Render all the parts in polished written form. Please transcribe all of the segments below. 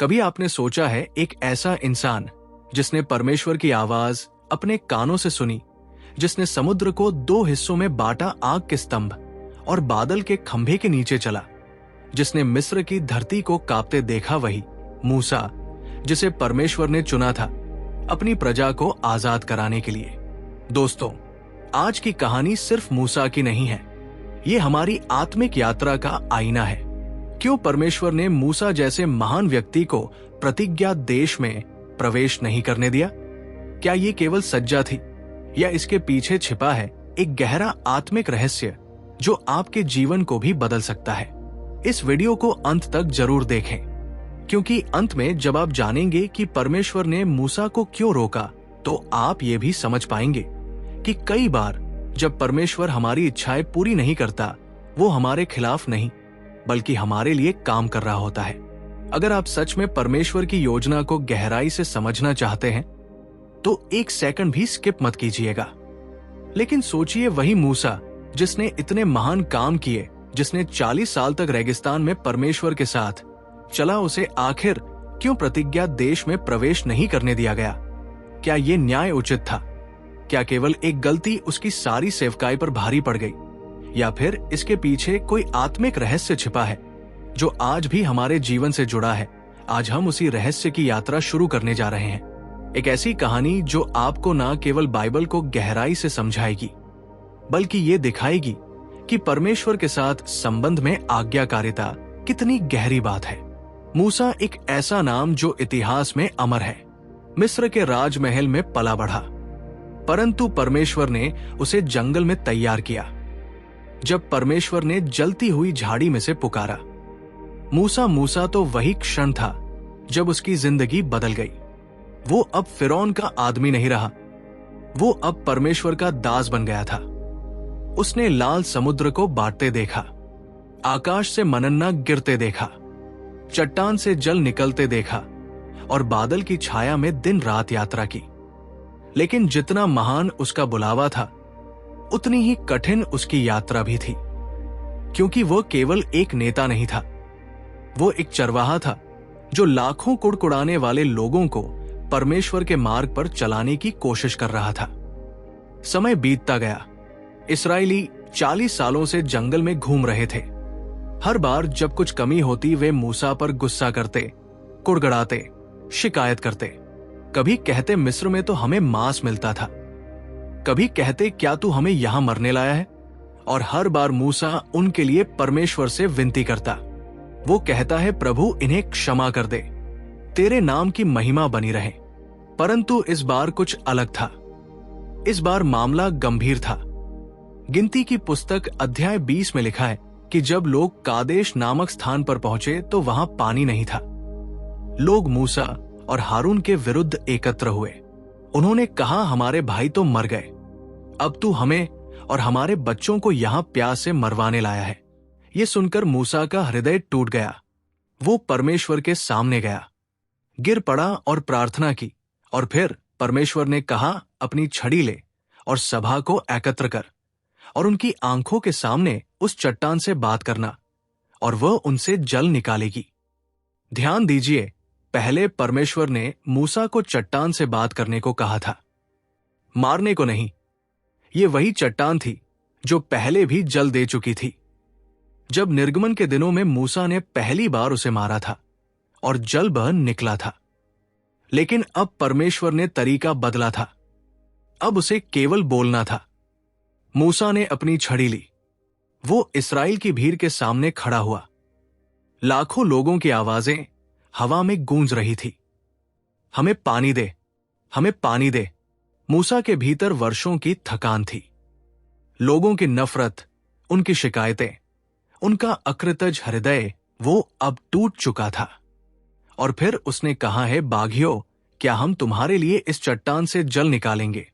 कभी आपने सोचा है एक ऐसा इंसान जिसने परमेश्वर की आवाज अपने कानों से सुनी, जिसने समुद्र को दो हिस्सों में बांटा आग के स्तंभ और बादल के खंभे के नीचे चला, जिसने मिस्र की धरती को कांपते देखा, वही मूसा जिसे परमेश्वर ने चुना था अपनी प्रजा को आजाद कराने के लिए। दोस्तों, आज की कहानी सिर्फ मूसा की नहीं है, ये हमारी आत्मिक यात्रा का आईना है। क्यों परमेश्वर ने मूसा जैसे महान व्यक्ति को प्रतिज्ञा देश में प्रवेश नहीं करने दिया? क्या ये केवल सज्जा थी या इसके पीछे छिपा है एक गहरा आत्मिक रहस्य जो आपके जीवन को भी बदल सकता है? इस वीडियो को अंत तक जरूर देखें, क्योंकि अंत में जब आप जानेंगे कि परमेश्वर ने मूसा को क्यों रोका, तो आप ये भी समझ पाएंगे कि कई बार जब परमेश्वर हमारी इच्छाएं पूरी नहीं करता, वो हमारे खिलाफ नहीं बल्कि हमारे लिए काम कर रहा होता है। अगर आप सच में परमेश्वर की योजना को गहराई से समझना चाहते हैं तो एक सेकंड भी स्किप मत कीजिएगा। लेकिन सोचिए, वही मूसा जिसने इतने महान काम किए, जिसने 40 साल तक रेगिस्तान में परमेश्वर के साथ चला, उसे आखिर क्यों प्रतिज्ञा देश में प्रवेश नहीं करने दिया गया? क्या ये न्याय उचित था? क्या केवल एक गलती उसकी सारी सेवकाई पर भारी पड़ गई, या फिर इसके पीछे कोई आत्मिक रहस्य छिपा है जो आज भी हमारे जीवन से जुड़ा है? आज हम उसी रहस्य की यात्रा शुरू करने जा रहे हैं। एक ऐसी कहानी जो आपको न केवल बाइबल को गहराई से समझाएगी, बल्कि ये दिखाएगी कि परमेश्वर के साथ संबंध में आज्ञाकारिता कितनी गहरी बात है। मूसा एक ऐसा नाम जो इतिहास में अमर है। मिस्र के राजमहल में पला बढ़ा, परंतु परमेश्वर ने उसे जंगल में तैयार किया। जब परमेश्वर ने जलती हुई झाड़ी में से पुकारा, मूसा तो वही क्षण था जब उसकी जिंदगी बदल गई। वो अब फिरौन का आदमी नहीं रहा, वो अब परमेश्वर का दास बन गया था। उसने लाल समुद्र को बांटते देखा, आकाश से मनन्ना गिरते देखा, चट्टान से जल निकलते देखा और बादल की छाया में दिन रात यात्रा की। लेकिन जितना महान उसका बुलावा था, उतनी ही कठिन उसकी यात्रा भी थी, क्योंकि वो केवल एक नेता नहीं था, वो एक चरवाहा था जो लाखों कुड़कुड़ाने वाले लोगों को परमेश्वर के मार्ग पर चलाने की कोशिश कर रहा था। समय बीतता गया। इस्राएली 40 सालों से जंगल में घूम रहे थे। हर बार जब कुछ कमी होती, वे मूसा पर गुस्सा करते, कुड़गड़ाते, शिकायत करते। कभी कहते, मिस्र में तो हमें मांस मिलता था, कभी कहते, क्या तू हमें यहां मरने लाया है? और हर बार मूसा उनके लिए परमेश्वर से विनती करता। वो कहता है, प्रभु इन्हें क्षमा कर दे, तेरे नाम की महिमा बनी रहे। परंतु इस बार कुछ अलग था। इस बार मामला गंभीर था। गिनती की पुस्तक अध्याय 20 में लिखा है कि जब लोग कादेश नामक स्थान पर पहुंचे तो वहां पानी नहीं था। लोग मूसा और हारून के विरुद्ध एकत्र हुए। उन्होंने कहा, हमारे भाई तो मर गए, अब तू हमें और हमारे बच्चों को यहां प्यास से मरवाने लाया है। यह सुनकर मूसा का हृदय टूट गया। वो परमेश्वर के सामने गया, गिर पड़ा और प्रार्थना की। और फिर परमेश्वर ने कहा, अपनी छड़ी ले और सभा को एकत्र कर और उनकी आंखों के सामने उस चट्टान से बात करना और वह उनसे जल निकालेगी। ध्यान दीजिए, पहले परमेश्वर ने मूसा को चट्टान से बात करने को कहा था, मारने को नहीं। ये वही चट्टान थी जो पहले भी जल दे चुकी थी। जब निर्गमन के दिनों में मूसा ने पहली बार उसे मारा था और जल बह निकला था। लेकिन अब परमेश्वर ने तरीका बदला था। अब उसे केवल बोलना था। मूसा ने अपनी छड़ी ली। वो इस्राएल की भीड़ के सामने खड़ा हुआ। लाखों लोगों की आवाजें हवा में गूंज रही थी, हमें पानी दे, हमें पानी दे। मूसा के भीतर वर्षों की थकान थी। लोगों की नफरत, उनकी शिकायतें, उनका अकृतज हृदय, वो अब टूट चुका था। और फिर उसने कहा है, बाघियों, क्या हम तुम्हारे लिए इस चट्टान से जल निकालेंगे?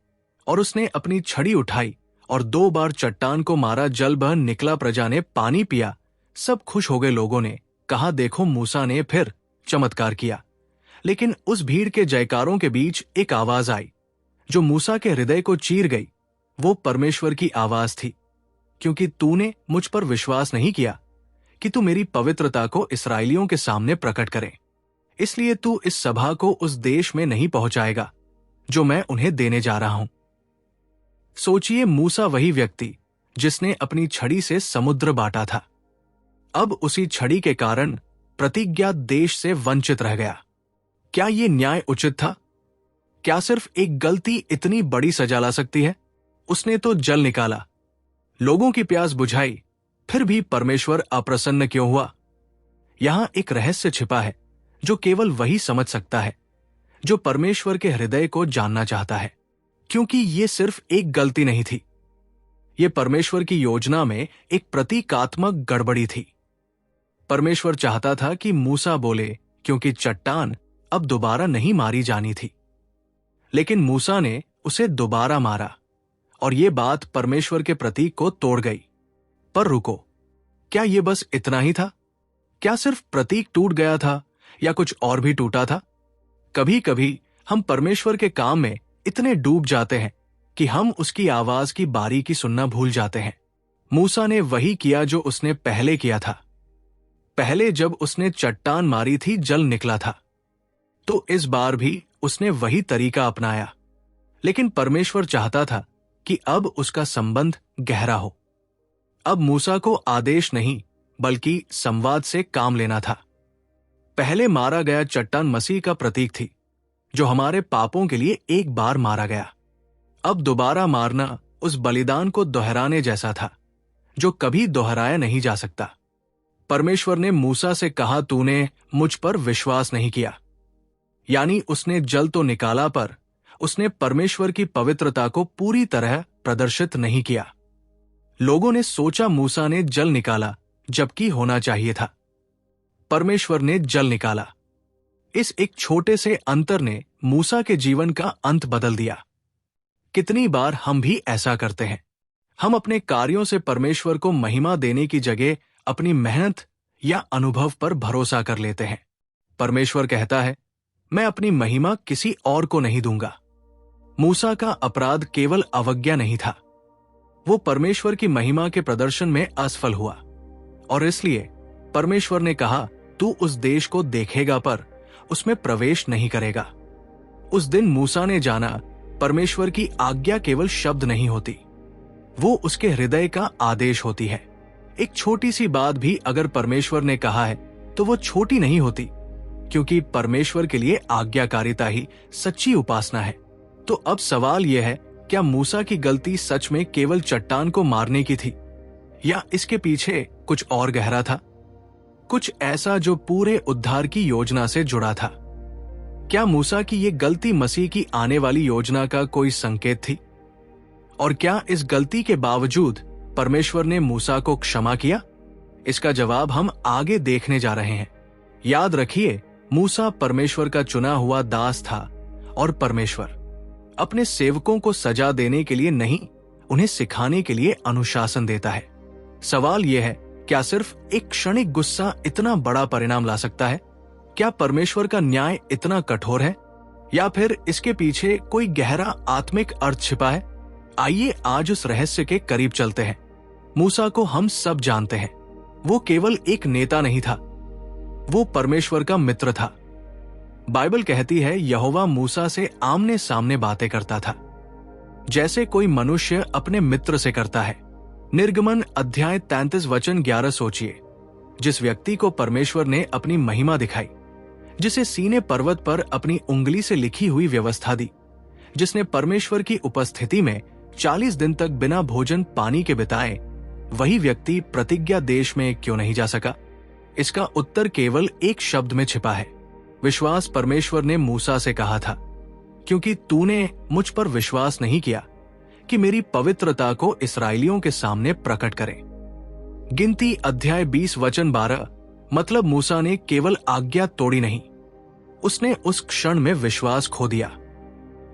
और उसने अपनी छड़ी उठाई और 2 बार चट्टान को मारा, जल बह निकला, प्रजा ने पानी पिया। सब खुश हो गए। लोगों ने कहा, देखो मूसा ने फिर चमत्कार किया। लेकिन उस भीड़ के जयकारों के बीच एक आवाज आई जो मूसा के हृदय को चीर गई। वो परमेश्वर की आवाज थी, क्योंकि तूने मुझ पर विश्वास नहीं किया कि तू मेरी पवित्रता को इस्राएलियों के सामने प्रकट करे। इसलिए तू इस सभा को उस देश में नहीं पहुंचाएगा जो मैं उन्हें देने जा रहा हूं। सोचिए, मूसा वही व्यक्ति जिसने अपनी छड़ी से समुद्र बांटा था, अब उसी छड़ी के कारण प्रतिज्ञा देश से वंचित रह गया। क्या यह न्याय उचित था? क्या सिर्फ एक गलती इतनी बड़ी सजा ला सकती है? उसने तो जल निकाला, लोगों की प्यास बुझाई, फिर भी परमेश्वर अप्रसन्न क्यों हुआ? यहां एक रहस्य छिपा है जो केवल वही समझ सकता है जो परमेश्वर के हृदय को जानना चाहता है। क्योंकि ये सिर्फ एक गलती नहीं थी, ये परमेश्वर की योजना में एक प्रतीकात्मक गड़बड़ी थी। परमेश्वर चाहता था कि मूसा बोले, क्योंकि चट्टान अब दोबारा नहीं मारी जानी थी। लेकिन मूसा ने उसे दोबारा मारा और ये बात परमेश्वर के प्रतीक को तोड़ गई। पर रुको, क्या यह बस इतना ही था? क्या सिर्फ प्रतीक टूट गया था या कुछ और भी टूटा था? कभी कभी हम परमेश्वर के काम में इतने डूब जाते हैं कि हम उसकी आवाज की बारीकी सुनना भूल जाते हैं। मूसा ने वही किया जो उसने पहले किया था। पहले जब उसने चट्टान मारी थी, जल निकला था, तो इस बार भी उसने वही तरीका अपनाया। लेकिन परमेश्वर चाहता था कि अब उसका संबंध गहरा हो। अब मूसा को आदेश नहीं बल्कि संवाद से काम लेना था। पहले मारा गया चट्टान मसीह का प्रतीक थी, जो हमारे पापों के लिए एक बार मारा गया। अब दोबारा मारना उस बलिदान को दोहराने जैसा था जो कभी दोहराया नहीं जा सकता। परमेश्वर ने मूसा से कहा, तूने मुझ पर विश्वास नहीं किया। यानी उसने जल तो निकाला, पर उसने परमेश्वर की पवित्रता को पूरी तरह प्रदर्शित नहीं किया। लोगों ने सोचा मूसा ने जल निकाला, जबकि होना चाहिए था परमेश्वर ने जल निकाला। इस एक छोटे से अंतर ने मूसा के जीवन का अंत बदल दिया। कितनी बार हम भी ऐसा करते हैं? हम अपने कार्यों से परमेश्वर को महिमा देने की जगह अपनी मेहनत या अनुभव पर भरोसा कर लेते हैं। परमेश्वर कहता है, मैं अपनी महिमा किसी और को नहीं दूंगा। मूसा का अपराध केवल अवज्ञा नहीं था, वो परमेश्वर की महिमा के प्रदर्शन में असफल हुआ, और इसलिए परमेश्वर ने कहा, तू उस देश को देखेगा पर उसमें प्रवेश नहीं करेगा। उस दिन मूसा ने जाना, परमेश्वर की आज्ञा केवल शब्द नहीं होती, वो उसके हृदय का आदेश होती है। एक छोटी सी बात भी अगर परमेश्वर ने कहा है तो वो छोटी नहीं होती, क्योंकि परमेश्वर के लिए आज्ञाकारिता ही सच्ची उपासना है। तो अब सवाल यह है, क्या मूसा की गलती सच में केवल चट्टान को मारने की थी, या इसके पीछे कुछ और गहरा था, कुछ ऐसा जो पूरे उद्धार की योजना से जुड़ा था? क्या मूसा की ये गलती मसीह की आने वाली योजना का कोई संकेत थी? और क्या इस गलती के बावजूद परमेश्वर ने मूसा को क्षमा किया? इसका जवाब हम आगे देखने जा रहे हैं। याद रखिए, मूसा परमेश्वर का चुना हुआ दास था, और परमेश्वर अपने सेवकों को सजा देने के लिए नहीं, उन्हें सिखाने के लिए अनुशासन देता है। सवाल यह है, क्या सिर्फ एक क्षणिक गुस्सा इतना बड़ा परिणाम ला सकता है? क्या परमेश्वर का न्याय इतना कठोर है, या फिर इसके पीछे कोई गहरा आत्मिक अर्थ छिपा है? आइए आज उस रहस्य के करीब चलते हैं। मूसा को हम सब जानते हैं, वो केवल एक नेता नहीं था, वो परमेश्वर का मित्र था। बाइबल कहती है, यहोवा मूसा से आमने सामने बातें करता था, जैसे कोई मनुष्य अपने मित्र से करता है। निर्गमन अध्याय 33 वचन 11 सोचिए, जिस व्यक्ति को परमेश्वर ने अपनी महिमा दिखाई, जिसे सीने पर्वत पर अपनी उंगली से लिखी हुई व्यवस्था दी, जिसने परमेश्वर की उपस्थिति में 40 दिन तक बिना भोजन पानी के बिताए, वही व्यक्ति प्रतिज्ञा देश में क्यों नहीं जा सका? इसका उत्तर केवल एक शब्द में छिपा है, विश्वास। परमेश्वर ने मूसा से कहा था, क्योंकि तूने मुझ पर विश्वास नहीं किया कि मेरी पवित्रता को इस्राएलियों के सामने प्रकट करें। गिनती अध्याय 20 वचन 12, मतलब मूसा ने केवल आज्ञा तोड़ी नहीं, उसने उस क्षण में विश्वास खो दिया।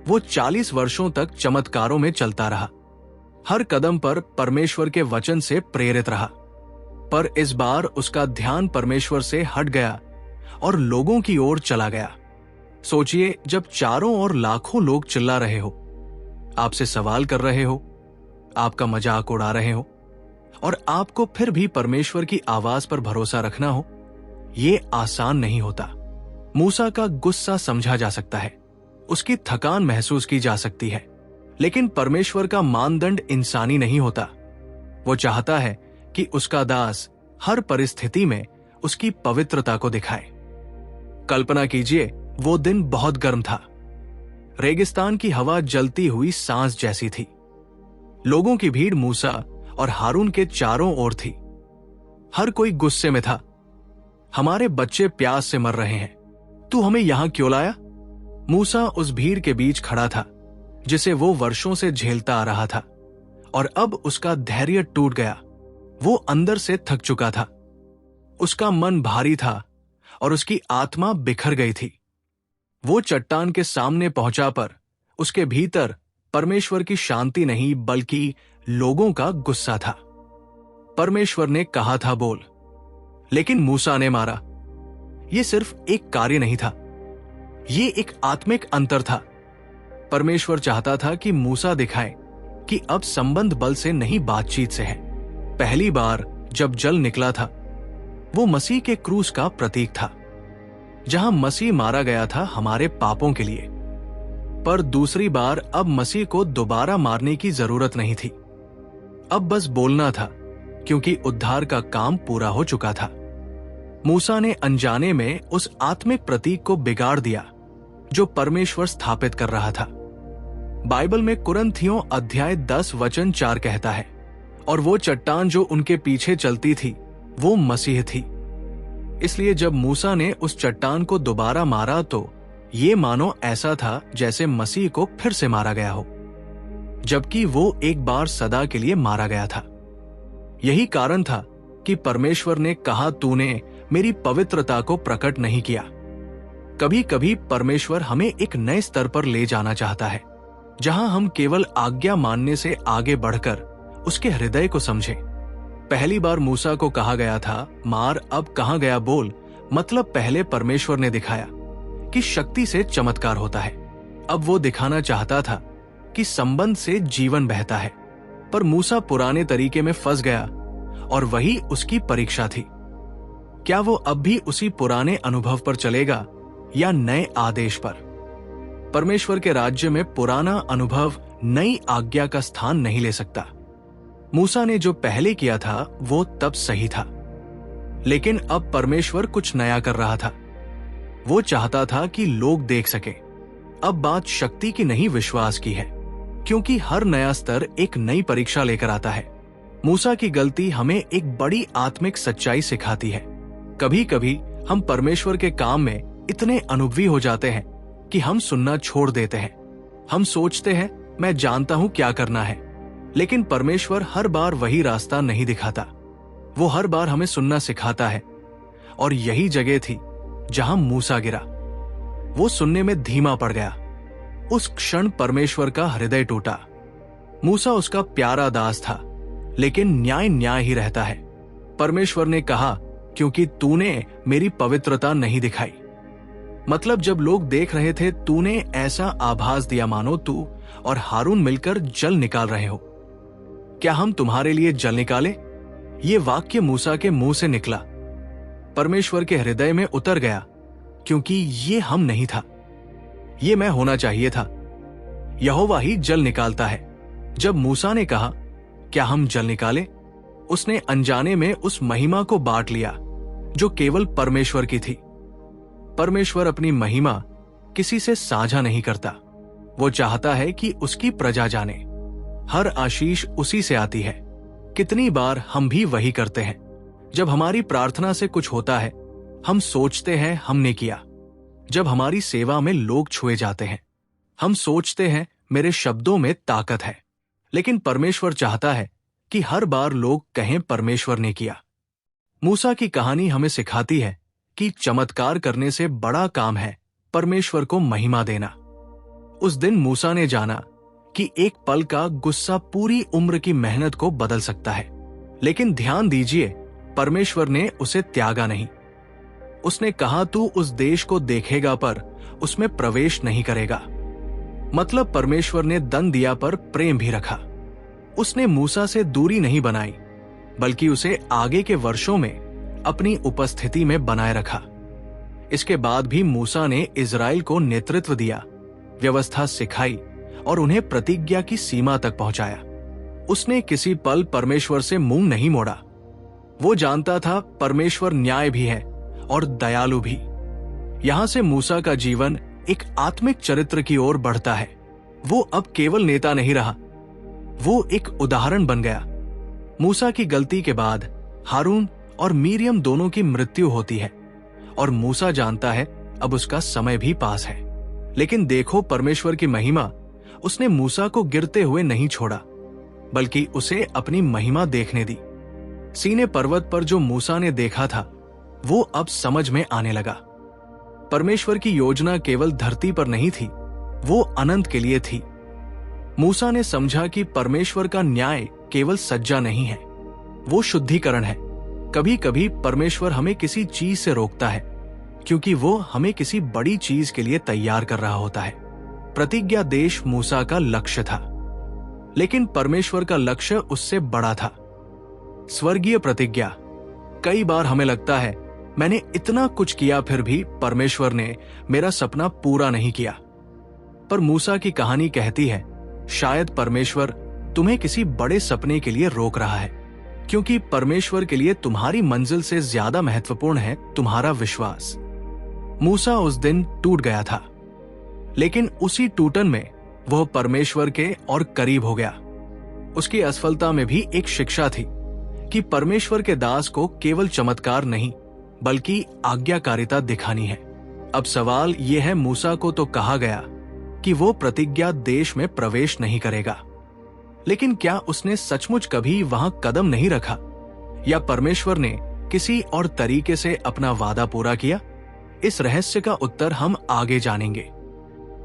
वो 40 वर्षों तक चमत्कारों में चलता रहा, हर कदम पर परमेश्वर के वचन से प्रेरित रहा, पर इस बार उसका ध्यान परमेश्वर से हट गया और लोगों की ओर चला गया। सोचिए, जब चारों ओर लाखों लोग चिल्ला रहे हो, आपसे सवाल कर रहे हो, आपका मजाक उड़ा रहे हो, और आपको फिर भी परमेश्वर की आवाज पर भरोसा रखना हो, ये आसान नहीं होता। मूसा का गुस्सा समझा जा सकता है, उसकी थकान महसूस की जा सकती है, लेकिन परमेश्वर का मानदंड इंसानी नहीं होता। वो चाहता है कि उसका दास हर परिस्थिति में उसकी पवित्रता को दिखाए। कल्पना कीजिए, वो दिन बहुत गर्म था। रेगिस्तान की हवा जलती हुई सांस जैसी थी। लोगों की भीड़ मूसा और हारून के चारों ओर थी। हर कोई गुस्से में था। हमारे बच्चे प्यास से मर रहे हैं, तू हमें यहां क्यों लाया? मूसा उस भीड़ के बीच खड़ा था जिसे वो वर्षों से झेलता आ रहा था, और अब उसका धैर्य टूट गया। वो अंदर से थक चुका था। उसका मन भारी था और उसकी आत्मा बिखर गई थी। वो चट्टान के सामने पहुंचा, पर उसके भीतर परमेश्वर की शांति नहीं बल्कि लोगों का गुस्सा था। परमेश्वर ने कहा था बोल, लेकिन मूसा ने मारा। यह सिर्फ एक कार्य नहीं था, ये एक आत्मिक अंतर था। परमेश्वर चाहता था कि मूसा दिखाए कि अब संबंध बल से नहीं बातचीत से है। पहली बार जब जल निकला था, वो मसीह के क्रूस का प्रतीक था, जहां मसीह मारा गया था हमारे पापों के लिए। पर दूसरी बार अब मसीह को दोबारा मारने की जरूरत नहीं थी। अब बस बोलना था, क्योंकि उद्धार का काम पूरा हो चुका था। मूसा ने अनजाने में उस आत्मिक प्रतीक को बिगाड़ दिया जो परमेश्वर स्थापित कर रहा था। बाइबल में कुरिन्थियों अध्याय 10 वचन 4 कहता है, और वो चट्टान जो उनके पीछे चलती थी वो मसीह थी। इसलिए जब मूसा ने उस चट्टान को दोबारा मारा तो ये मानो ऐसा था जैसे मसीह को फिर से मारा गया हो, जबकि वो एक बार सदा के लिए मारा गया था। यही कारण था कि परमेश्वर ने कहा, तूने मेरी पवित्रता को प्रकट नहीं किया। कभी कभी परमेश्वर हमें एक नए स्तर पर ले जाना चाहता है, जहां हम केवल आज्ञा मानने से आगे बढ़कर उसके हृदय को समझें। पहली बार मूसा को कहा गया था, मार, अब कहां गया बोल। मतलब पहले परमेश्वर ने दिखाया कि शक्ति से चमत्कार होता है। अब वो दिखाना चाहता था कि संबंध से जीवन बहता है। पर मूसा पुराने तरीके में फंस गया और वही उसकी परीक्षा थी। क्या वो अब भी उसी पुराने अनुभव पर चलेगा या नए आदेश पर? परमेश्वर के राज्य में पुराना अनुभव नई आज्ञा का स्थान नहीं ले सकता। मूसा ने जो पहले किया था वो तब सही था, लेकिन अब परमेश्वर कुछ नया कर रहा था। वो चाहता था कि लोग देख सके। अब बात शक्ति की नहीं, विश्वास की है, क्योंकि हर नया स्तर एक नई परीक्षा लेकर आता है। मूसा की गलती हमें एक बड़ी आत्मिक सच्चाई सिखाती है। कभी कभी हम परमेश्वर के काम में इतने अनुभवी हो जाते हैं कि हम सुनना छोड़ देते हैं। हम सोचते हैं, मैं जानता हूं क्या करना है, लेकिन परमेश्वर हर बार वही रास्ता नहीं दिखाता। वो हर बार हमें सुनना सिखाता है, और यही जगह थी जहां मूसा गिरा। वो सुनने में धीमा पड़ गया। उस क्षण परमेश्वर का हृदय टूटा। मूसा उसका प्यारा दास था, लेकिन न्याय ही रहता है। परमेश्वर ने कहा, क्योंकि तूने मेरी पवित्रता नहीं दिखाई। मतलब जब लोग देख रहे थे, तूने ऐसा आभास दिया मानो तू और हारून मिलकर जल निकाल रहे हो। क्या हम तुम्हारे लिए जल निकाले? ये वाक्य मूसा के मुंह से निकला, परमेश्वर के हृदय में उतर गया, क्योंकि ये हम नहीं था, ये मैं होना चाहिए था। यहोवा ही जल निकालता है। जब मूसा ने कहा, क्या हम जल निकाले, उसने अनजाने में उस महिमा को बांट लिया जो केवल परमेश्वर की थी। परमेश्वर अपनी महिमा किसी से साझा नहीं करता। वो चाहता है कि उसकी प्रजा जाने। हर आशीष उसी से आती है। कितनी बार हम भी वही करते हैं। जब हमारी प्रार्थना से कुछ होता है, हम सोचते हैं हमने किया। जब हमारी सेवा में लोग छुए जाते हैं, हम सोचते हैं मेरे शब्दों में ताकत है। लेकिन परमेश्वर चाहता है कि हर बार लोग कहें परमेश्वर ने किया। मूसा की कहानी हमें सिखाती है कि चमत्कार करने से बड़ा काम है परमेश्वर को महिमा देना। उस दिन मूसा ने जाना कि एक पल का गुस्सा पूरी उम्र की मेहनत को बदल सकता है। लेकिन ध्यान दीजिए, परमेश्वर ने उसे त्यागा नहीं। उसने कहा, तू उस देश को देखेगा पर उसमें प्रवेश नहीं करेगा। मतलब परमेश्वर ने दंड दिया पर प्रेम भी रखा। उसने मूसा से दूरी नहीं बनाई, बल्कि उसे आगे के वर्षों में अपनी उपस्थिति में बनाए रखा। इसके बाद भी मूसा ने इजराइल को नेतृत्व दिया, व्यवस्था सिखाई और उन्हें प्रतिज्ञा की सीमा तक पहुंचाया। उसने किसी पल परमेश्वर से मुंह नहीं मोड़ा। वो जानता था परमेश्वर न्याय भी है और दयालु भी। यहां से मूसा का जीवन एक आत्मिक चरित्र की ओर बढ़ता है। वो अब केवल नेता नहीं रहा, वो एक उदाहरण बन गया। मूसा की गलती के बाद हारून और मीरियम दोनों की मृत्यु होती है और मूसा जानता है अब उसका समय भी पास है। लेकिन देखो परमेश्वर की महिमा, उसने मूसा को गिरते हुए नहीं छोड़ा, बल्कि उसे अपनी महिमा देखने दी। सीने पर्वत पर जो मूसा ने देखा था वो अब समझ में आने लगा। परमेश्वर की योजना केवल धरती पर नहीं थी, वो अनंत के लिए थी। मूसा ने समझा कि परमेश्वर का न्याय केवल सज्जा नहीं है, वो शुद्धिकरण है। कभी कभी परमेश्वर हमें किसी चीज से रोकता है क्योंकि वो हमें किसी बड़ी चीज के लिए तैयार कर रहा होता है। प्रतिज्ञा देश मूसा का लक्ष्य था, लेकिन परमेश्वर का लक्ष्य उससे बड़ा था, स्वर्गीय प्रतिज्ञा। कई बार हमें लगता है मैंने इतना कुछ किया फिर भी परमेश्वर ने मेरा सपना पूरा नहीं किया। पर मूसा की कहानी कहती है शायद परमेश्वर तुम्हें किसी बड़े सपने के लिए रोक रहा है, क्योंकि परमेश्वर के लिए तुम्हारी मंजिल से ज्यादा महत्वपूर्ण है तुम्हारा विश्वास। मूसा उस दिन टूट गया था, लेकिन उसी टूटन में वह परमेश्वर के और करीब हो गया। उसकी असफलता में भी एक शिक्षा थी कि परमेश्वर के दास को केवल चमत्कार नहीं बल्कि आज्ञाकारिता दिखानी है। अब सवाल यह है, मूसा को तो कहा गया कि वो प्रतिज्ञा देश में प्रवेश नहीं करेगा, लेकिन क्या उसने सचमुच कभी वहां कदम नहीं रखा, या परमेश्वर ने किसी और तरीके से अपना वादा पूरा किया? इस रहस्य का उत्तर हम आगे जानेंगे।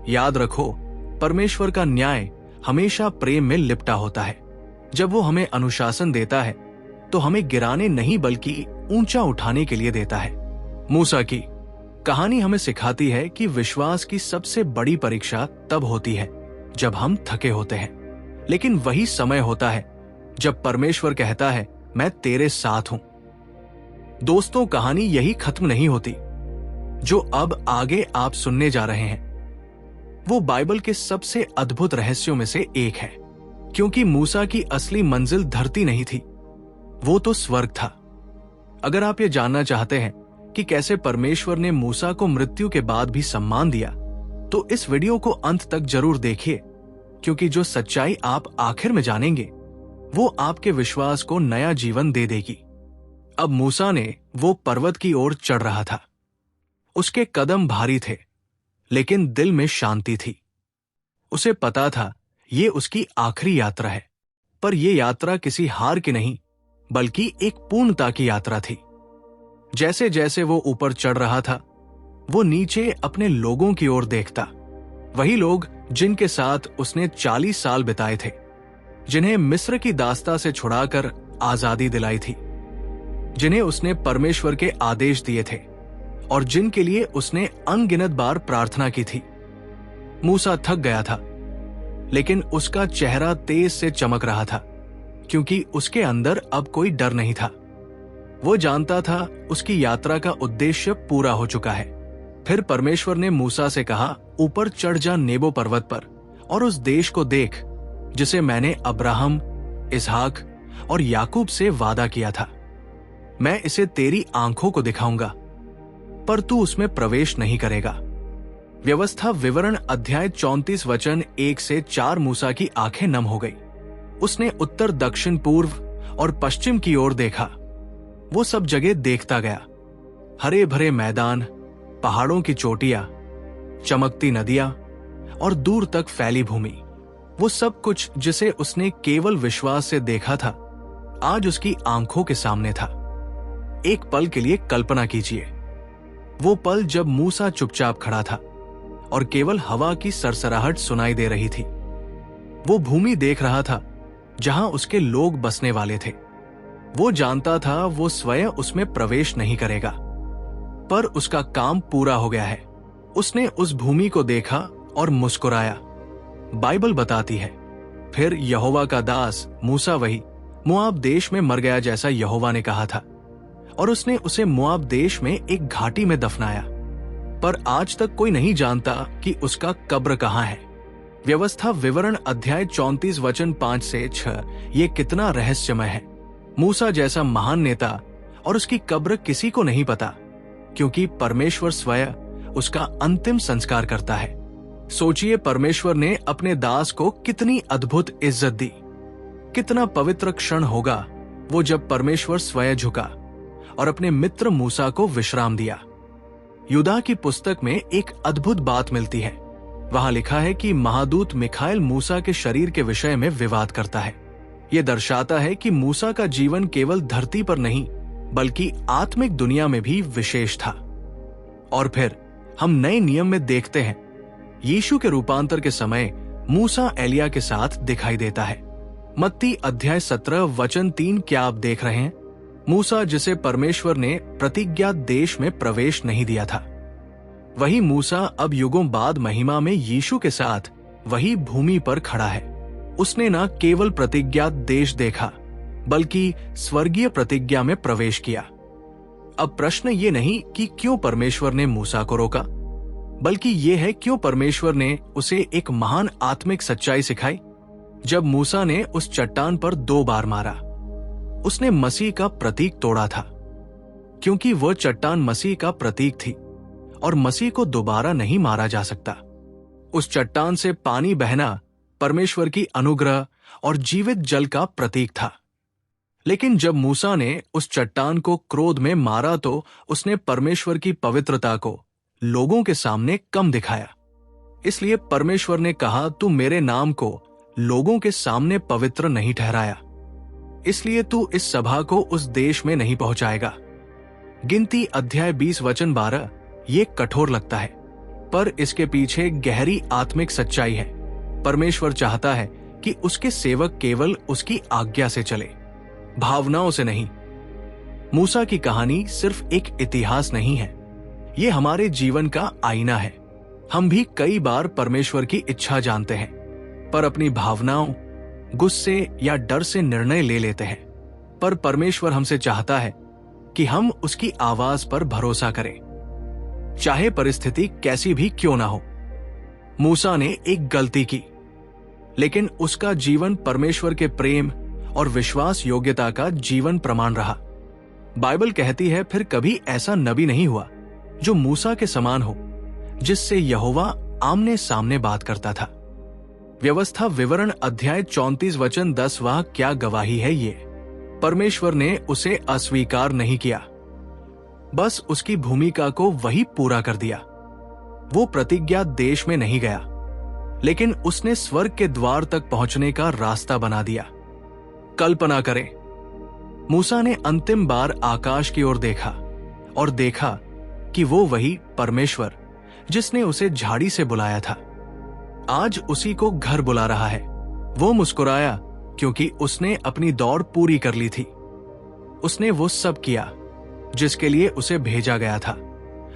याद रखो, परमेश्वर का न्याय हमेशा प्रेम में लिपटा होता है। जब वो हमें अनुशासन देता है तो हमें गिराने नहीं बल्कि ऊंचा उठाने के लिए देता है। मूसा की कहानी हमें सिखाती है कि विश्वास की सबसे बड़ी परीक्षा तब होती है जब हम थके होते हैं, लेकिन वही समय होता है जब परमेश्वर कहता है मैं तेरे साथ हूं। दोस्तों, कहानी यही खत्म नहीं होती। जो अब आगे आप सुनने जा रहे हैं वो बाइबल के सबसे अद्भुत रहस्यों में से एक है, क्योंकि मूसा की असली मंजिल धरती नहीं थी, वो तो स्वर्ग था। अगर आप ये जानना चाहते हैं कि कैसे परमेश्वर ने मूसा को मृत्यु के बाद भी सम्मान दिया, तो इस वीडियो को अंत तक जरूर देखिए, क्योंकि जो सच्चाई आप आखिर में जानेंगे वो आपके विश्वास को नया जीवन दे देगी। अब मूसा ने वो पर्वत की ओर चढ़ रहा था। उसके कदम भारी थे, लेकिन दिल में शांति थी। उसे पता था ये उसकी आखिरी यात्रा है, पर यह यात्रा किसी हार की नहीं बल्कि एक पूर्णता की यात्रा थी। जैसे जैसे वो ऊपर चढ़ रहा था वो नीचे अपने लोगों की ओर देखता, वही लोग जिनके साथ उसने 40 साल बिताए थे, जिन्हें मिस्र की दास्ता से छुड़ाकर आजादी दिलाई थी, जिन्हें उसने परमेश्वर के आदेश दिए थे और जिनके लिए उसने अनगिनत बार प्रार्थना की थी। मूसा थक गया था, लेकिन उसका चेहरा तेज से चमक रहा था, क्योंकि उसके अंदर अब कोई डर नहीं था। वो जानता था उसकी यात्रा का उद्देश्य पूरा हो चुका है। फिर परमेश्वर ने मूसा से कहा, ऊपर चढ़ जा नेबो पर्वत पर और उस देश को देख जिसे मैंने अब्राहम, इसहाक और याकूब से वादा किया था। मैं इसे तेरी आंखों को दिखाऊंगा, पर तू उसमें प्रवेश नहीं करेगा। व्यवस्था विवरण अध्याय 34 वचन 1 से 4। मूसा की आंखें नम हो गई। उसने उत्तर, दक्षिण, पूर्व और पश्चिम की ओर देखा। वो सब जगह देखता गया, हरे भरे मैदान, पहाड़ों की चोटियां, चमकती नदियां और दूर तक फैली भूमि। वो सब कुछ जिसे उसने केवल विश्वास से देखा था आज उसकी आंखों के सामने था। एक पल के लिए कल्पना कीजिए, वो पल जब मूसा चुपचाप खड़ा था और केवल हवा की सरसराहट सुनाई दे रही थी। वो भूमि देख रहा था जहां उसके लोग बसने वाले थे। वो जानता था वो स्वयं उसमें प्रवेश नहीं करेगा, पर उसका काम पूरा हो गया है। उसने उस भूमि को देखा और मुस्कुराया। बाइबल बताती है, फिर यहोवा का दास मूसा वही मोआब देश में मर गया जैसा यहोवा ने कहा था, और उसने उसे मोआब देश में एक घाटी में दफनाया। पर आज तक कोई नहीं जानता कि उसका कब्र कहाँ है। व्यवस्था विवरण अध्याय 34 वचन 5 से 6 ये कितना रहस्यमय है। मूसा जैसा महान नेता और उसकी कब्र किसी को नहीं पता, क्योंकि परमेश्वर स्वयं उसका अंतिम संस्कार करता है। सोचिए, परमेश्वर ने अपने दास को कितनी अद्भुत इज्जत दी। कितना पवित्र क्षण होगा वो जब परमेश्वर स्वयं झुका और अपने मित्र मूसा को विश्राम दिया। यूदा की पुस्तक में एक अद्भुत बात मिलती है। वहां लिखा है कि महादूत मिखाएल मूसा के शरीर के विषय में विवाद करता है। यह दर्शाता है कि मूसा का जीवन केवल धरती पर नहीं बल्कि आत्मिक दुनिया में भी विशेष था। और फिर हम नए नियम में देखते हैं, यीशु के रूपांतर के समय मूसा एलिया के साथ दिखाई देता है। मत्ती अध्याय 17 वचन 3 क्या आप देख रहे हैं? मूसा जिसे परमेश्वर ने प्रतिज्ञा देश में प्रवेश नहीं दिया था, वही मूसा अब युगों बाद महिमा में यीशु के साथ वही भूमि पर खड़ा है। उसने न केवल प्रतिज्ञा देश देखा बल्कि स्वर्गीय प्रतिज्ञा में प्रवेश किया। अब प्रश्न ये नहीं कि क्यों परमेश्वर ने मूसा को रोका, बल्कि ये है क्यों परमेश्वर ने उसे एक महान आत्मिक सच्चाई सिखाई। जब मूसा ने उस चट्टान पर 2 बार मारा, उसने मसीह का प्रतीक तोड़ा था, क्योंकि वह चट्टान मसीह का प्रतीक थी और मसीह को दोबारा नहीं मारा जा सकता। उस चट्टान से पानी बहना परमेश्वर की अनुग्रह और जीवित जल का प्रतीक था। लेकिन जब मूसा ने उस चट्टान को क्रोध में मारा तो उसने परमेश्वर की पवित्रता को लोगों के सामने कम दिखाया। इसलिए परमेश्वर ने कहा, तू मेरे नाम को लोगों के सामने पवित्र नहीं ठहराया, इसलिए तू इस सभा को उस देश में नहीं पहुंचाएगा। गिनती अध्याय 20 वचन 12 ये कठोर लगता है, पर इसके पीछे गहरी आत्मिक सच्चाई है। परमेश्वर चाहता है कि उसके सेवक केवल उसकी आज्ञा से चले, भावनाओं से नहीं। मूसा की कहानी सिर्फ एक इतिहास नहीं है, ये हमारे जीवन का आईना है। हम भी कई बार परमेश्वर की इच्छा जानते हैं, पर अपनी भावनाओं, गुस्से या डर से निर्णय ले लेते हैं। पर परमेश्वर हमसे चाहता है कि हम उसकी आवाज पर भरोसा करें, चाहे परिस्थिति कैसी भी क्यों ना हो। मूसा ने एक गलती की, लेकिन उसका जीवन परमेश्वर के प्रेम और विश्वास योग्यता का जीवन प्रमाण रहा। बाइबल कहती है, फिर कभी ऐसा नबी नहीं हुआ जो मूसा के समान हो, जिससे यहोवा आमने सामने बात करता था। व्यवस्था विवरण अध्याय 34 वचन 10 वह क्या गवाही है ये। परमेश्वर ने उसे अस्वीकार नहीं किया, बस उसकी भूमिका को वही पूरा कर दिया। वो प्रतिज्ञा देश में नहीं गया, लेकिन उसने स्वर्ग के द्वार तक पहुंचने का रास्ता बना दिया। कल्पना करें, मूसा ने अंतिम बार आकाश की ओर देखा और देखा कि वो वही परमेश्वर जिसने उसे झाड़ी से बुलाया था, आज उसी को घर बुला रहा है। वो मुस्कुराया क्योंकि उसने अपनी दौड़ पूरी कर ली थी। उसने वो सब किया जिसके लिए उसे भेजा गया था,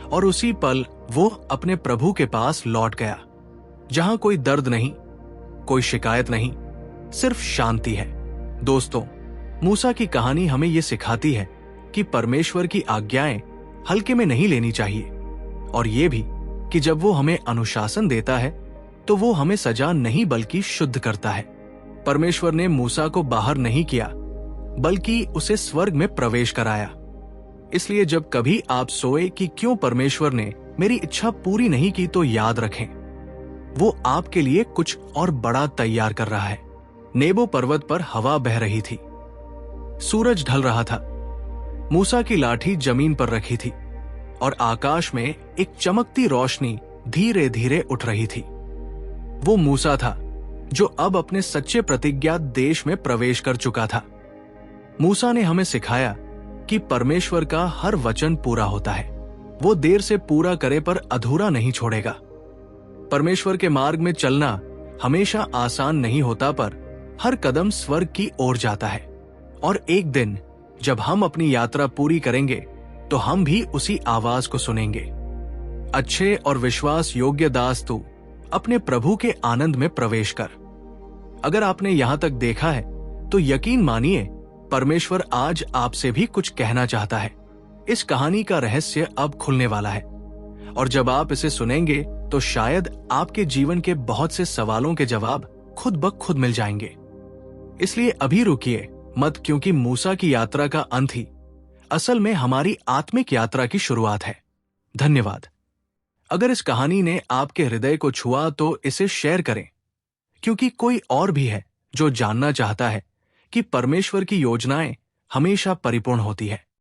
और उसी पल वो अपने प्रभु के पास लौट गया, जहां कोई दर्द नहीं, कोई शिकायत नहीं, सिर्फ शांति है। दोस्तों, मूसा की कहानी हमें ये सिखाती है कि परमेश्वर की आज्ञाएं हल्के में नहीं लेनी चाहिए, और ये भी कि जब वो हमें अनुशासन देता है तो वो हमें सजा नहीं बल्कि शुद्ध करता है। परमेश्वर ने मूसा को बाहर नहीं किया, बल्कि उसे स्वर्ग में प्रवेश कराया। इसलिए जब कभी आप सोए कि क्यों परमेश्वर ने मेरी इच्छा पूरी नहीं की, तो याद रखें, वो आपके लिए कुछ और बड़ा तैयार कर रहा है। नेबो पर्वत पर हवा बह रही थी, सूरज ढल रहा था, मूसा की लाठी जमीन पर रखी थी और आकाश में एक चमकती रोशनी धीरे धीरे उठ रही थी। वो मूसा था जो अब अपने सच्चे प्रतिज्ञा देश में प्रवेश कर चुका था। मूसा ने हमें सिखाया कि परमेश्वर का हर वचन पूरा होता है। वो देर से पूरा करे पर अधूरा नहीं छोड़ेगा। परमेश्वर के मार्ग में चलना हमेशा आसान नहीं होता, पर हर कदम स्वर्ग की ओर जाता है। और एक दिन जब हम अपनी यात्रा पूरी करेंगे तो हम भी उसी आवाज को सुनेंगे, अच्छे और विश्वास योग्य दास तू अपने प्रभु के आनंद में प्रवेश कर। अगर आपने यहां तक देखा है तो यकीन मानिए, परमेश्वर आज आपसे भी कुछ कहना चाहता है। इस कहानी का रहस्य अब खुलने वाला है। और जब आप इसे सुनेंगे तो शायद आपके जीवन के बहुत से सवालों के जवाब खुद ब खुद मिल जाएंगे। इसलिए अभी रुकिए मत, क्योंकि मूसा की यात्रा का अंत ही असल में हमारी आत्मिक यात्रा की शुरुआत है। धन्यवाद। अगर इस कहानी ने आपके हृदय को छुआ तो इसे शेयर करें, क्योंकि कोई और भी है जो जानना चाहता है कि परमेश्वर की योजनाएं हमेशा परिपूर्ण होती है।